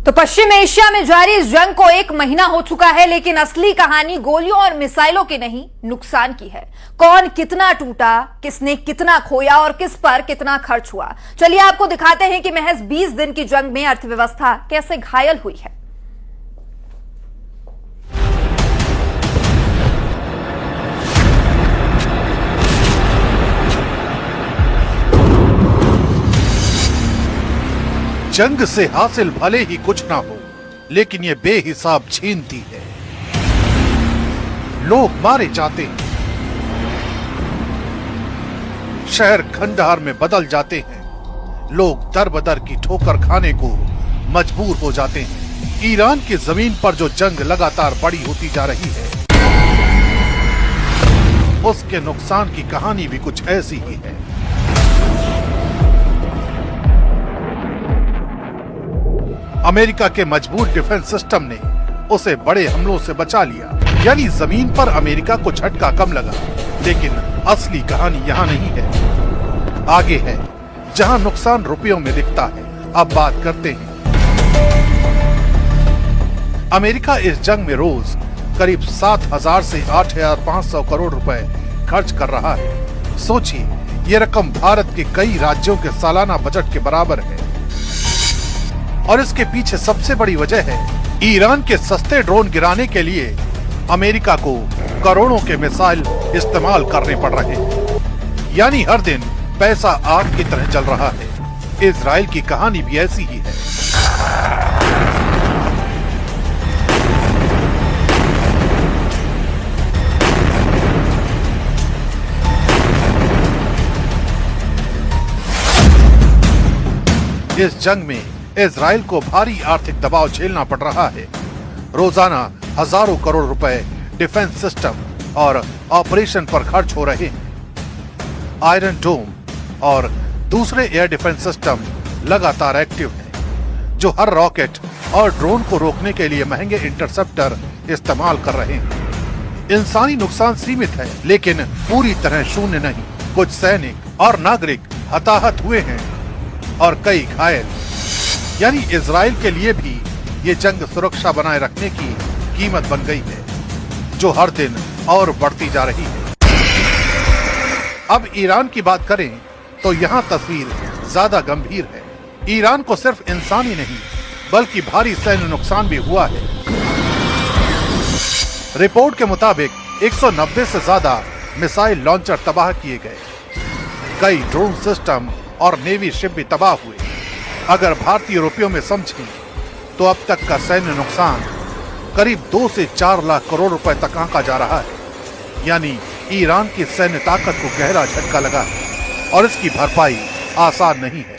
तो पश्चिम एशिया में जारी इस जंग को 1 महीना हो चुका है, लेकिन असली कहानी गोलियों और मिसाइलों की नहीं, नुकसान की है। कौन कितना टूटा, किसने कितना खोया और किस पर कितना खर्च हुआ, चलिए आपको दिखाते हैं कि महज 20 दिन की जंग में अर्थव्यवस्था कैसे घायल हुई है। जंग से हासिल भले ही कुछ ना हो, लेकिन ये बेहिसाब छीनती है। लोग मारे जाते हैं, शहर खंडहर में बदल जाते हैं, लोग दर बदर की ठोकर खाने को मजबूर हो जाते हैं। ईरान की जमीन पर जो जंग लगातार बड़ी होती जा रही है, उसके नुकसान की कहानी भी कुछ ऐसी ही है। अमेरिका के मजबूत डिफेंस सिस्टम ने उसे बड़े हमलों से बचा लिया, यानी जमीन पर अमेरिका को झटका कम लगा। लेकिन असली कहानी यहाँ नहीं है, आगे है, जहाँ नुकसान रुपयों में दिखता है। अब बात करते हैं। अमेरिका इस जंग में रोज करीब 7,000 से 8,500 करोड़ रुपए खर्च कर रहा है। सोचिए, ये रकम भारत के कई राज्यों के सालाना बजट के बराबर है। और इसके पीछे सबसे बड़ी वजह है, ईरान के सस्ते ड्रोन गिराने के लिए अमेरिका को करोड़ों के मिसाइल इस्तेमाल करने पड़ रहे हैं। यानी हर दिन पैसा आग की तरह चल रहा है। इजराइल की कहानी भी ऐसी ही है। इस जंग में इजराइल को भारी आर्थिक दबाव झेलना पड़ रहा है। रोजाना हजारों करोड़ रुपए डिफेंस सिस्टम और ऑपरेशन पर खर्च हो रहे हैं। आयरन डोम और दूसरे एयर डिफेंस सिस्टम लगातार एक्टिव हैं, जो हर रॉकेट और ड्रोन को रोकने के लिए महंगे इंटरसेप्टर इस्तेमाल कर रहे हैं। इंसानी नुकसान सीमित है, लेकिन पूरी तरह शून्य नहीं। कुछ सैनिक और नागरिक हताहत हुए हैं और कई घायल। यानी इजराइल के लिए भी ये जंग सुरक्षा बनाए रखने की कीमत बन गई है, जो हर दिन और बढ़ती जा रही है। अब ईरान की बात करें तो यहाँ तस्वीर ज्यादा गंभीर है। ईरान को सिर्फ इंसानी नहीं, बल्कि भारी सैन्य नुकसान भी हुआ है। रिपोर्ट के मुताबिक 190 से ज्यादा मिसाइल लॉन्चर तबाह किए गए, कई ड्रोन सिस्टम और नेवी शिप भी तबाह हुए। अगर भारतीय रुपयों में समझें तो अब तक का सैन्य नुकसान करीब 2 से 4 लाख करोड़ रुपए तक आंका जा रहा है। यानी ईरान की सैन्य ताकत को गहरा झटका लगा है और इसकी भरपाई आसान नहीं है।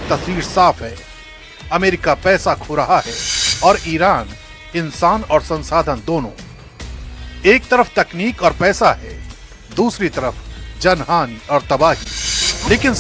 तस्वीर साफ है, अमेरिका पैसा खो रहा है और ईरान इंसान और संसाधन दोनों। एक तरफ तकनीक और पैसा है, दूसरी तरफ जनहानि और तबाही। लेकिन